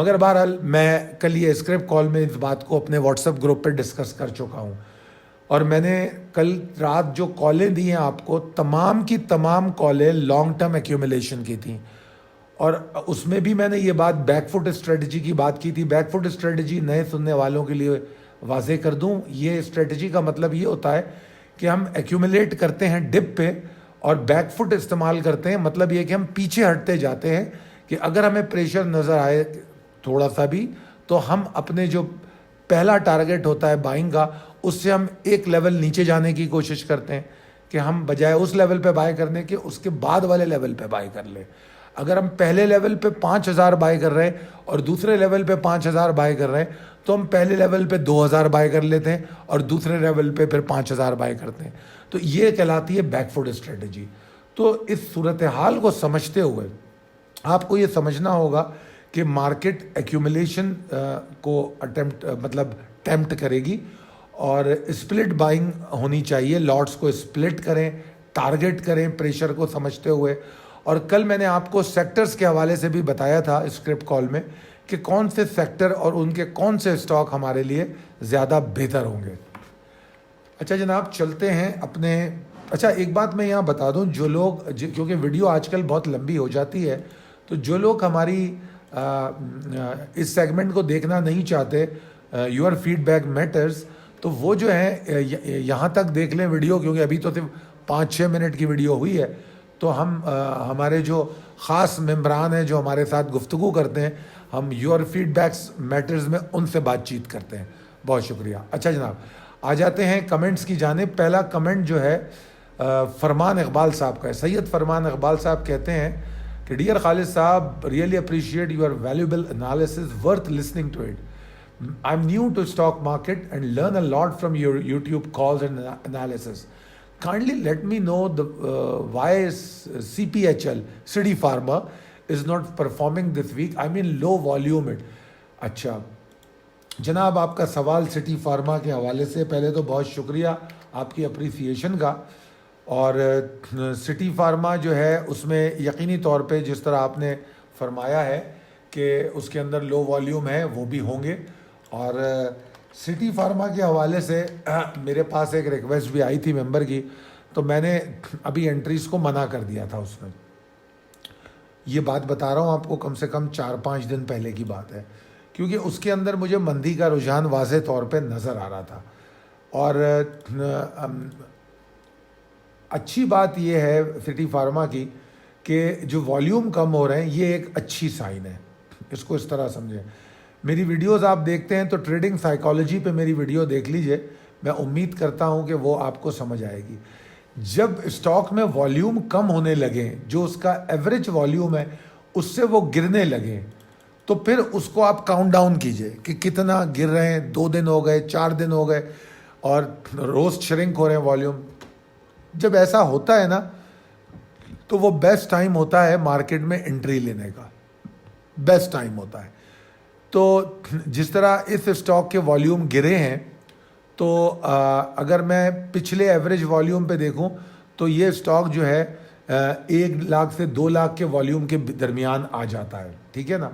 مگر بہرحال میں کل یہ اسکرپٹ کال میں اس بات کو اپنے واٹس ایپ گروپ پہ ڈسکس کر چکا ہوں، اور میں نے کل رات جو کالیں دی ہیں آپ کو، تمام کی تمام کالیں لانگ ٹرم ایکیومولیشن کی تھیں، اور اس میں بھی میں نے یہ بات بیک فٹ اسٹریٹجی کی بات کی تھی۔ بیک فٹ اسٹریٹجی نئے سننے والوں کے لیے واضح کر دوں، یہ اسٹریٹجی کا مطلب یہ ہوتا ہے کہ ہم ایکیومولیٹ کرتے ہیں ڈپ پہ اور بیک فٹ استعمال کرتے ہیں، مطلب یہ کہ ہم پیچھے ہٹتے جاتے ہیں کہ اگر ہمیں پریشر نظر آئے تھوڑا سا بھی تو ہم اپنے جو پہلا ٹارگٹ ہوتا ہے بائنگ کا، اس سے ہم ایک لیول نیچے جانے کی کوشش کرتے ہیں کہ ہم بجائے اس لیول پہ بائی کرنے کے اس کے بعد والے لیول پہ بائی کر لیں۔ اگر ہم پہلے لیول پہ 5000 بائی کر رہے ہیں اور دوسرے لیول پہ 5000 بائی کر رہے ہیں تو ہم پہلے لیول پہ 2000 بائی کر لیتے ہیں اور دوسرے لیول پہ پھر 5000 بائی کرتے ہیں، تو یہ کہلاتی ہے بیک فٹ اسٹریٹجی۔ تو اس صورتحال کو سمجھتے ہوئے آپ کو یہ سمجھنا ہوگا کہ مارکیٹ ایکیومولیشن کو ٹیمپٹ کرے گی، اور اسپلٹ بائنگ ہونی چاہیے، لاٹس کو اسپلٹ کریں، ٹارگٹ کریں پریشر کو سمجھتے ہوئے۔ اور کل میں نے آپ کو سیکٹرز کے حوالے سے بھی بتایا تھا اسکرپٹ کال میں کہ کون سے سیکٹر اور ان کے کون سے اسٹاک ہمارے لیے زیادہ بہتر ہوں گے۔ اچھا جناب، چلتے ہیں اپنے ایک بات میں یہاں بتا دوں، جو لوگ کیونکہ ویڈیو آج کل بہت لمبی ہو جاتی ہے، تو جو لوگ ہماری اس سیگمنٹ کو دیکھنا نہیں چاہتے، یور فیڈ بیک میٹرز، تو وہ جو ہے یہاں تک دیکھ لیں ویڈیو، کیونکہ ابھی تو صرف 5-6 منٹ کی ویڈیو ہوئی ہے، تو ہم ہمارے جو خاص ممبران ہیں جو ہمارے ساتھ گفتگو کرتے ہیں، ہم یور فیڈ بیکس میٹرز میں ان سے بات چیت کرتے ہیں۔ بہت شکریہ۔ اچھا جناب، آ جاتے ہیں کمنٹس کی جانب۔ پہلا کمنٹ جو ہے فرمان اقبال صاحب کا ہے۔ سید فرمان اقبال صاحب کہتے ہیں کہ ڈیئر خالد صاحب، really appreciate your valuable analysis, worth listening to it. I am new to stock market and learn a lot from your YouTube calls and analysis. Kindly let me know why CPHL, City Pharma, is not performing this week. I mean low volume it. اچھا جناب، آپ کا سوال city pharma کے حوالے سے، پہلے تو بہت شکریہ آپ کی اپریسیشن کا۔ اور سٹی فارما جو ہے اس میں یقینی طور پہ جس طرح آپ نے فرمایا ہے کہ اس کے اندر لو والیوم ہے، وہ بھی ہوں گے۔ اور سٹی فارما کے حوالے سے میرے پاس ایک ریکویسٹ بھی آئی تھی ممبر کی، تو میں نے ابھی انٹریز کو منع کر دیا تھا اس میں۔ یہ بات بتا رہا ہوں آپ کو، کم سے کم 4-5 دن پہلے کی بات ہے، کیونکہ اس کے اندر مجھے مندی کا رجحان واضح طور پہ نظر آ رہا تھا۔ اور اچھی بات یہ ہے سٹی فارما کی کہ جو والیوم کم ہو رہے ہیں، یہ ایک اچھی سائن ہے، اس کو اس طرح سمجھیں۔ میری ویڈیوز آپ دیکھتے ہیں تو ٹریڈنگ سائیکالوجی پہ میری ویڈیو دیکھ لیجئے، میں امید کرتا ہوں کہ وہ آپ کو سمجھ آئے گی۔ جب اسٹاک میں والیوم کم ہونے لگیں، جو اس کا ایوریج والیوم ہے اس سے وہ گرنے لگیں، تو پھر اس کو آپ کاؤنٹ ڈاؤن کیجئے کہ کتنا گر رہے ہیں، 2 دن ہو گئے، 4 دن ہو گئے، اور روز شرنک ہو رہے ہیں والیوم۔ جب ایسا ہوتا ہے نا، تو وہ بیسٹ ٹائم ہوتا ہے مارکیٹ میں انٹری لینے کا، بیسٹ ٹائم ہوتا ہے۔ تو جس طرح اس اسٹاک کے والیوم گرے ہیں، تو اگر میں پچھلے ایوریج والیوم پہ دیکھوں تو یہ اسٹاک جو ہے 1 لاکھ سے 2 لاکھ کے والیوم کے درمیان آ جاتا ہے، ٹھیک ہے نا۔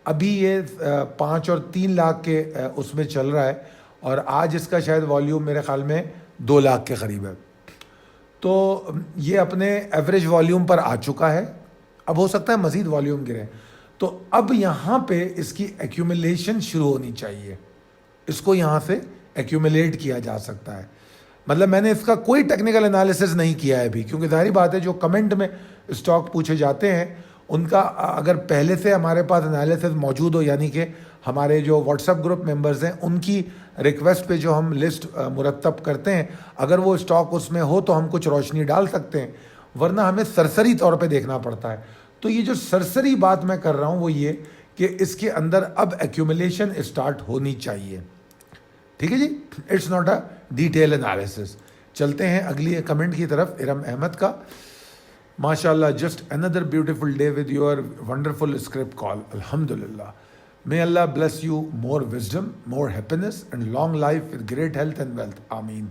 ابھی یہ 5 اور 3 لاکھ کے اس میں چل رہا ہے، اور آج اس کا شاید والیوم میرے خیال میں 2 لاکھ کے قریب ہے۔ تو یہ اپنے ایوریج والیوم پر آ چکا ہے، اب ہو سکتا ہے مزید والیوم گرے، تو اب یہاں پہ اس کی ایکیومولیشن شروع ہونی چاہیے، اس کو یہاں سے ایکیومولیٹ کیا جا سکتا ہے۔ مطلب میں نے اس کا کوئی ٹیکنیکل انالیسز نہیں کیا ہے ابھی، کیونکہ ظاہری بات ہے جو کمنٹ میں اسٹاک پوچھے جاتے ہیں ان کا اگر پہلے سے ہمارے پاس انالیسز موجود ہو، یعنی کہ ہمارے جو واٹس ایپ گروپ ممبرز ہیں ان کی ریکویسٹ پہ جو ہم لسٹ مرتب کرتے ہیں، اگر وہ اسٹاک اس میں ہو تو ہم کچھ روشنی ڈال سکتے ہیں، ورنہ ہمیں سرسری طور پہ دیکھنا پڑتا ہے۔ تو یہ جو سرسری بات میں کر رہا ہوں وہ یہ کہ اس کے اندر اب ایکیومولیشن اسٹارٹ ہونی چاہیے، ٹھیک ہے جی، it's not a detail analysis. چلتے ہیں اگلی کمنٹ کی طرف، ارم احمد کا۔ ماشاء اللہ، just another beautiful day with your wonderful script call, الحمد للہ۔ May Allah bless you more wisdom, more happiness and long life with great health and wealth. آمین۔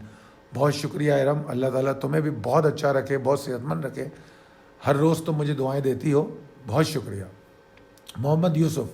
بہت شکریہ ارم، اللہ تعالیٰ تمہیں بھی بہت اچھا رکھے، بہت صحت مند رکھے، ہر روز تم مجھے دعائیں دیتی ہو، بہت شکریہ۔ محمد یوسف،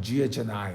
GHNI।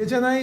GHNI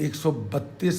132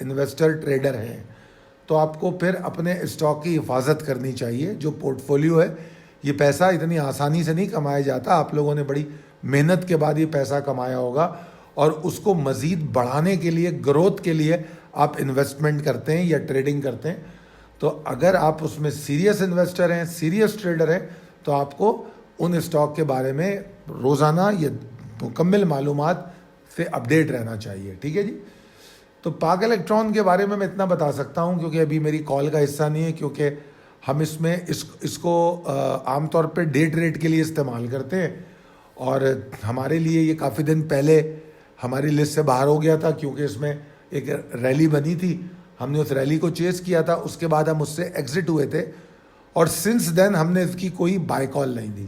انویسٹر ٹریڈر ہیں تو آپ کو پھر اپنے اسٹاک کی حفاظت کرنی چاہیے. جو پورٹ فولیو ہے یہ پیسہ اتنی آسانی سے نہیں کمایا جاتا. آپ لوگوں نے بڑی محنت کے بعد یہ پیسہ کمایا ہوگا اور اس کو مزید بڑھانے کے لیے, گروتھ کے لیے آپ انویسٹمنٹ کرتے ہیں یا ٹریڈنگ کرتے ہیں. تو اگر آپ اس میں سیریس انویسٹر ہیں, سیریس ٹریڈر ہیں, تو آپ کو ان اسٹاک کے بارے میں روزانہ یا مکمل معلومات سے اپڈیٹ رہنا چاہیے. ٹھیک ہے جی. تو پاک الیکٹران کے بارے میں اتنا بتا سکتا ہوں کیونکہ ابھی میری کال کا حصہ نہیں ہے, کیونکہ ہم اس میں اس کو عام طور پہ ڈے ٹریڈ کے لیے استعمال کرتے ہیں اور ہمارے لیے یہ کافی دن پہلے ہماری لسٹ سے باہر ہو گیا تھا کیونکہ اس میں ایک ریلی بنی تھی. ہم نے اس ریلی کو چیز کیا تھا, اس کے بعد ہم اس سے ایگزٹ ہوئے تھے اور سنس دین ہم نے اس کی کوئی بائی کال نہیں دی.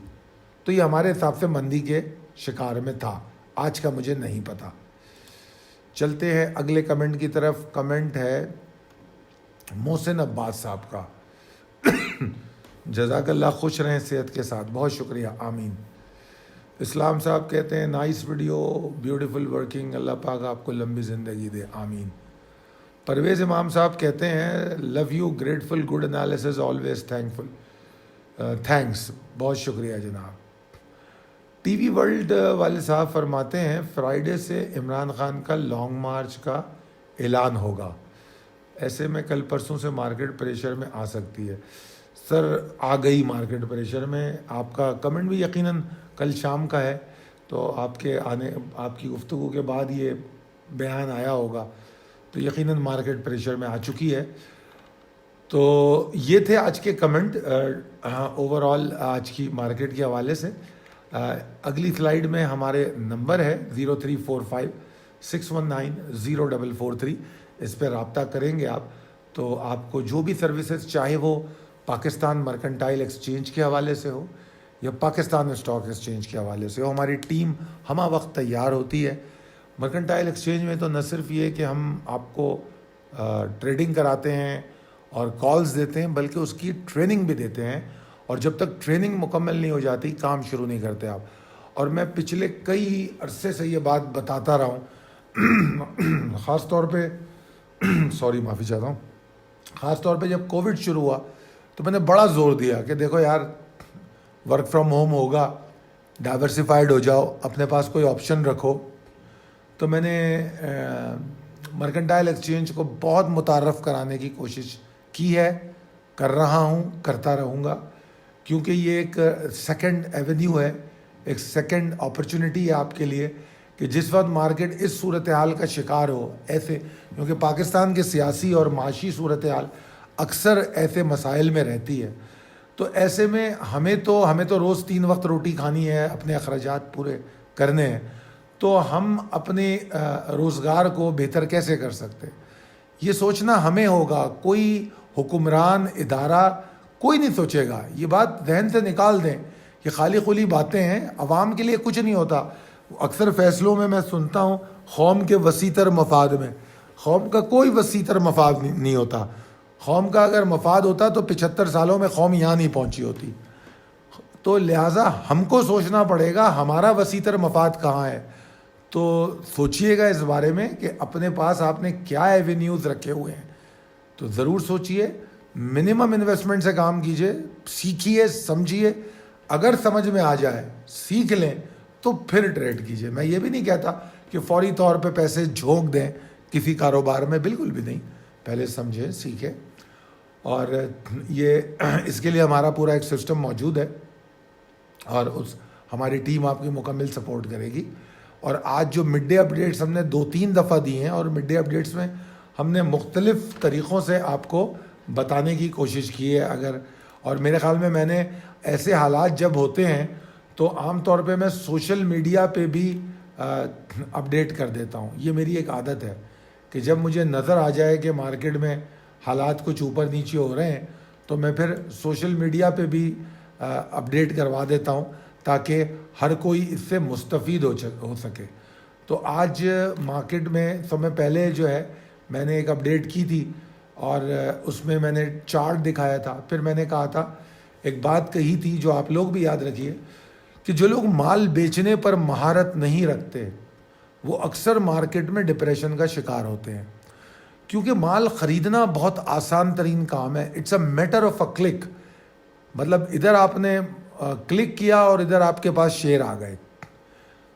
تو یہ ہمارے حساب سے مندی کے شکار میں تھا. آج کا مجھے نہیں پتا. چلتے ہیں اگلے کمنٹ کی طرف. کمنٹ ہے محسن عباس صاحب کا. جزاک اللہ, خوش رہیں صحت کے ساتھ. بہت شکریہ, آمین. اسلام صاحب کہتے ہیں نائس ویڈیو, بیوٹیفل ورکنگ, اللہ پاک آپ کو لمبی زندگی دے, آمین. پرویز امام صاحب کہتے ہیں love you, grateful, good analysis, always thankful. Thanks, بہت شکریہ جناب. ٹی وی ورلڈ والے صاحب فرماتے ہیں فرائیڈے سے عمران خان کا لانگ مارچ کا اعلان ہوگا, ایسے میں کل پرسوں سے مارکیٹ پریشر میں آ سکتی ہے. سر آ گئی مارکیٹ پریشر میں. آپ کا کمنٹ بھی یقیناً کل شام کا ہے تو آپ کی گفتگو کے بعد یہ بیان آیا ہوگا, تو یقیناً مارکیٹ پریشر میں آ چکی ہے. تو یہ تھے آج کے کمنٹ اوور آل آج کی مارکیٹ کے حوالے سے. اگلی سلائیڈ میں ہمارے نمبر ہے 0345619043, اس پہ رابطہ کریں گے آپ. تو آپ کو جو بھی سروسز, چاہے وہ پاکستان مرکنٹائل ایکسچینج کے حوالے سے ہو یا پاکستان اسٹاک ایکسچینج کے حوالے سے ہو, ہماری ٹیم ہمہ وقت تیار ہوتی ہے. مرکنٹائل ایکسچینج میں تو نہ صرف یہ کہ ہم آپ کو ٹریڈنگ کراتے ہیں اور کالز دیتے ہیں, بلکہ اس کی ٹریننگ بھی دیتے ہیں, اور جب تک ٹریننگ مکمل نہیں ہو جاتی کام شروع نہیں کرتے آپ. اور میں پچھلے کئی عرصے سے یہ بات بتاتا رہا ہوں, خاص طور پہ معافی چاہتا ہوں, خاص طور پہ جب کووڈ شروع ہوا تو میں نے بڑا زور دیا کہ دیکھو یار, ورک فرام ہوم ہوگا, ڈائیورسیفائڈ ہو جاؤ, اپنے پاس کوئی آپشن رکھو. تو میں نے مرکنٹائل ایکسچینج کو بہت متعارف کرانے کی کوشش کی ہے, کر رہا ہوں, کرتا رہوں گا, کیونکہ یہ ایک سیکنڈ ایونیو ہے, ایک سیکنڈ اپرچونٹی ہے آپ کے لیے کہ جس وقت مارکیٹ اس صورتحال کا شکار ہو, ایسے, کیونکہ پاکستان کے سیاسی اور معاشی صورتحال اکثر ایسے مسائل میں رہتی ہے. تو ایسے میں ہمیں تو روز 3 وقت روٹی کھانی ہے, اپنے اخراجات پورے کرنے ہیں, تو ہم اپنے روزگار کو بہتر کیسے کر سکتے, یہ سوچنا ہمیں ہوگا. کوئی حکمران, ادارہ, کوئی نہیں سوچے گا. یہ بات ذہن سے نکال دیں, یہ خالی خلی باتیں ہیں, عوام کے لیے کچھ نہیں ہوتا. اکثر فیصلوں میں سنتا ہوں قوم کے وسیع تر مفاد میں. قوم کا کوئی وسیع تر مفاد نہیں ہوتا. قوم کا اگر مفاد ہوتا تو 75 سالوں میں قوم یہاں نہیں پہنچی ہوتی. تو لہٰذا ہم کو سوچنا پڑے گا ہمارا وسیع تر مفاد کہاں ہے. تو سوچئے گا اس بارے میں کہ اپنے پاس آپ نے کیا ایونیوز رکھے ہوئے ہیں, تو ضرور سوچئے. منیمم انویسٹمنٹ سے کام کیجئے, سیکھیے, سمجھیے. اگر سمجھ میں آ جائے, سیکھ لیں, تو پھر ٹریڈ کیجئے. میں یہ بھی نہیں کہتا کہ فوری طور پہ پیسے جھونک دیں کسی کاروبار میں, بالکل بھی نہیں. پہلے سمجھیں, سیکھیں, اور یہ اس کے لیے ہمارا پورا ایک سسٹم موجود ہے اور ہماری ٹیم آپ کی مکمل سپورٹ کرے گی. اور آج جو مڈ ڈے اپڈیٹس ہم نے 2-3 دفعہ دی ہیں, اور مڈ ڈے اپڈیٹس میں ہم نے مختلف طریقوں سے آپ کو بتانے کی کوشش کی ہے. اور میرے خیال میں نے ایسے حالات جب ہوتے ہیں تو عام طور پہ میں سوشل میڈیا پہ بھی اپڈیٹ کر دیتا ہوں. یہ میری ایک عادت ہے کہ جب مجھے نظر آ جائے کہ مارکیٹ میں حالات کچھ اوپر نیچے ہو رہے ہیں تو میں پھر سوشل میڈیا پہ بھی اپڈیٹ کروا دیتا ہوں تاکہ ہر کوئی اس سے مستفید ہو سکے. تو آج مارکیٹ میں سمے پہلے جو ہے میں نے ایک اپڈیٹ کی تھی اور اس میں نے چارٹ دکھایا تھا. پھر میں نے کہا تھا, ایک بات کہی تھی جو آپ لوگ بھی یاد رکھیے, کہ جو لوگ مال بیچنے پر مہارت نہیں رکھتے وہ اکثر مارکیٹ میں ڈپریشن کا شکار ہوتے ہیں. کیونکہ مال خریدنا بہت آسان ترین کام ہے. It's a matter of a click. مطلب ادھر آپ نے کلک کیا اور ادھر آپ کے پاس شیئر آ گئے.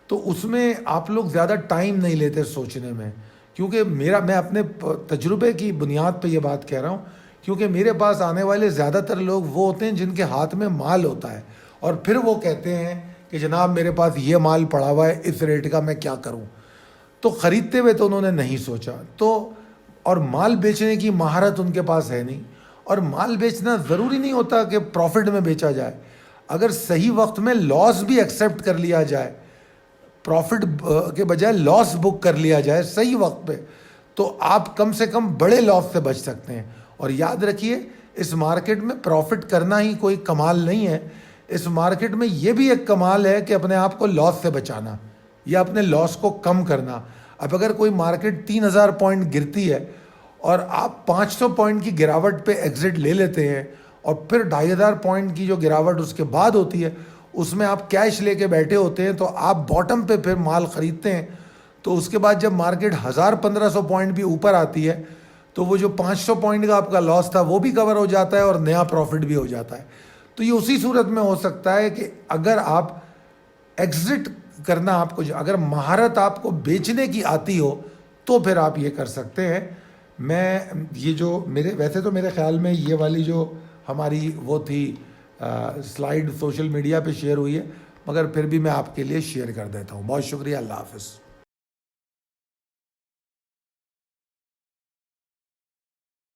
تو اس میں آپ لوگ زیادہ ٹائم نہیں لیتے سوچنے میں. کیونکہ میں اپنے تجربے کی بنیاد پہ یہ بات کہہ رہا ہوں, کیونکہ میرے پاس آنے والے زیادہ تر لوگ وہ ہوتے ہیں جن کے ہاتھ میں مال ہوتا ہے, اور پھر وہ کہتے ہیں کہ جناب میرے پاس یہ مال پڑا ہوا ہے, اس ریٹ کا میں کیا کروں. تو خریدتے ہوئے تو انہوں نے نہیں سوچا. تو اور مال بیچنے کی مہارت ان کے پاس ہے نہیں. اور مال بیچنا ضروری نہیں ہوتا کہ پروفٹ میں بیچا جائے. اگر صحیح وقت میں لاس بھی ایکسیپٹ کر لیا جائے, پروفٹ کے بجائے لاس بک کر لیا جائے صحیح وقت پہ, تو آپ کم سے کم بڑے لاس سے بچ سکتے ہیں. اور یاد رکھیے, اس مارکیٹ میں پروفٹ کرنا ہی کوئی کمال نہیں ہے. اس مارکیٹ میں یہ بھی ایک کمال ہے کہ اپنے آپ کو لاس سے بچانا یا اپنے لاس کو کم کرنا. اب اگر کوئی مارکیٹ 3000 پوائنٹ گرتی ہے اور آپ 500 پوائنٹ کی گراوٹ پہ ایگزٹ لے لیتے ہیں, اور پھر 2500 پوائنٹ کی جو گراوٹ اس کے بعد ہوتی ہے اس میں آپ کیش لے کے بیٹھے ہوتے ہیں, تو آپ باٹم پہ پھر مال خریدتے ہیں. تو اس کے بعد جب مارکیٹ 1500 پوائنٹ بھی اوپر آتی ہے تو وہ جو 500 پوائنٹ کا آپ کا لاس تھا وہ بھی کور ہو جاتا ہے اور نیا پروفٹ بھی ہو جاتا ہے. تو یہ اسی صورت میں ہو سکتا ہے کہ اگر آپ ایگزٹ کرنا, آپ کو اگر مہارت آپ کو بیچنے کی آتی ہو تو پھر آپ یہ کر سکتے ہیں. میں یہ جو ویسے تو میرے خیال میں یہ والی جو ہماری وہ تھی سلائیڈ سوشل میڈیا پہ شیئر ہوئی ہے, مگر پھر بھی میں آپ کے لیے شیئر کر دیتا ہوں. بہت شکریہ. اللہ حافظ.